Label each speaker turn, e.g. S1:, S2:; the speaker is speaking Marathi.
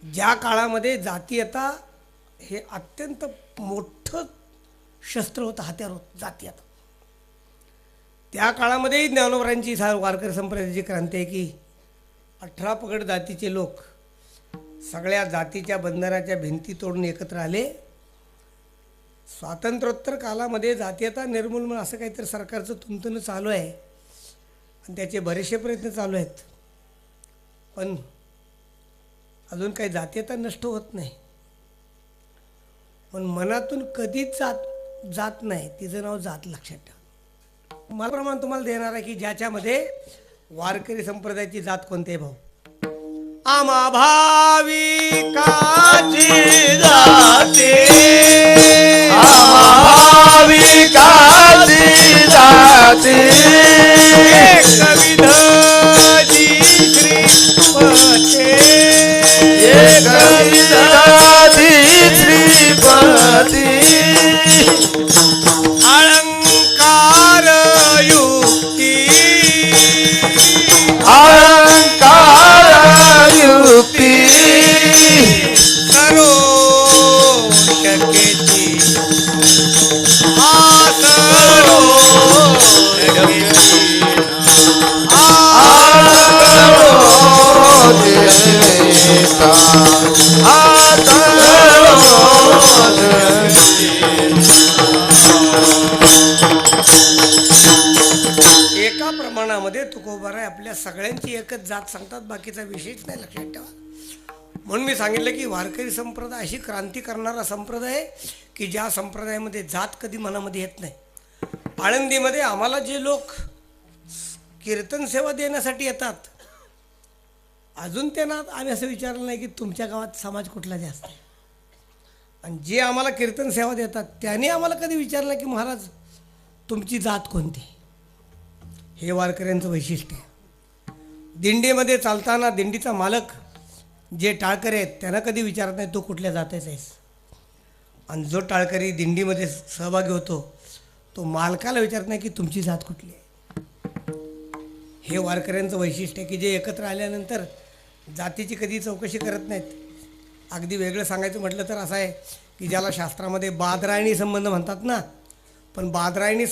S1: ज्या काळामध्ये जातीयता हे अत्यंत मोठं शस्त्र होतं, हत्यार होतं जातीयता, त्या काळामध्येही ज्ञानोबरांची वारकरी संप्रदायाची क्रांती आहे की 18 पगड जातीचे लोक सगळ्या जातीच्या बंधनाच्या भिंती तोडून एकत्र आले. स्वातंत्र्योत्तर कालामध्ये जातीयता निर्मूलन असं काहीतरी सरकारचं तुंतन चालू आहे आणि त्याचे बरेचसे प्रयत्न चालू आहेत, पण अजून काही जातीयता नष्ट होत नाही. पण मनातून कधीच जात नाही, तिचं नाव जात. लक्षात ठेवा. मला प्रमाण तुम्हाला देणार आहे की ज्याच्यामध्ये वारकरी संप्रदायाची जात कोणती आहे भाऊ? आम्हा भाविकाची
S2: जाती भाविकाची जाती
S1: एकविधाची श्रीपते
S2: एकविधाची श्रीपती
S1: अलंकार युक्ती
S2: अलंकार युक्ती
S1: सरोषकेची आसरोषकेची एका प्रमाणामध्ये तुकोबाराय आपल्या सगळ्यांची एकच जात सांगतात, बाकीचा विषयच नाही. लक्षात ठेवा. म्हणून मी सांगितलं की वारकरी संप्रदाय अशी क्रांती करणारा संप्रदाय आहे की ज्या संप्रदायामध्ये जात कधी मनामध्ये येत नाही. आळंदीमध्ये आम्हाला जे लोक कीर्तन सेवा देण्यासाठी येतात, अजून त्यांना आम्ही असं विचारलं नाही की तुमच्या गावात समाज कुठला जास्त आहे, आणि जे आम्हाला कीर्तन सेवा देतात त्यांनी आम्हाला कधी विचारलं की महाराज तुमची जात कोणती. हे वारकऱ्यांचं वैशिष्ट्य आहे. दिंडीमध्ये चालताना दिंडीचा मालक जे टाळकरी आहेत त्यांना कधी विचारत नाही तू कुठल्या जातीचा आहेस, आणि जो टाळकरी दिंडीमध्ये सहभागी होतो तो मालकाला विचारत नाही की तुमची जात कुठली आहे. हे वारकऱ्यांचं वैशिष्ट्य आहे की जे एकत्र आल्यानंतर जातीची कधी चौकशी करत नाहीत. अगदी वेगळं सांगायचं म्हटलं तर असं आहे की ज्याला शास्त्रामध्ये बादरायणी संबंध म्हणतात ना, पण बादरायणी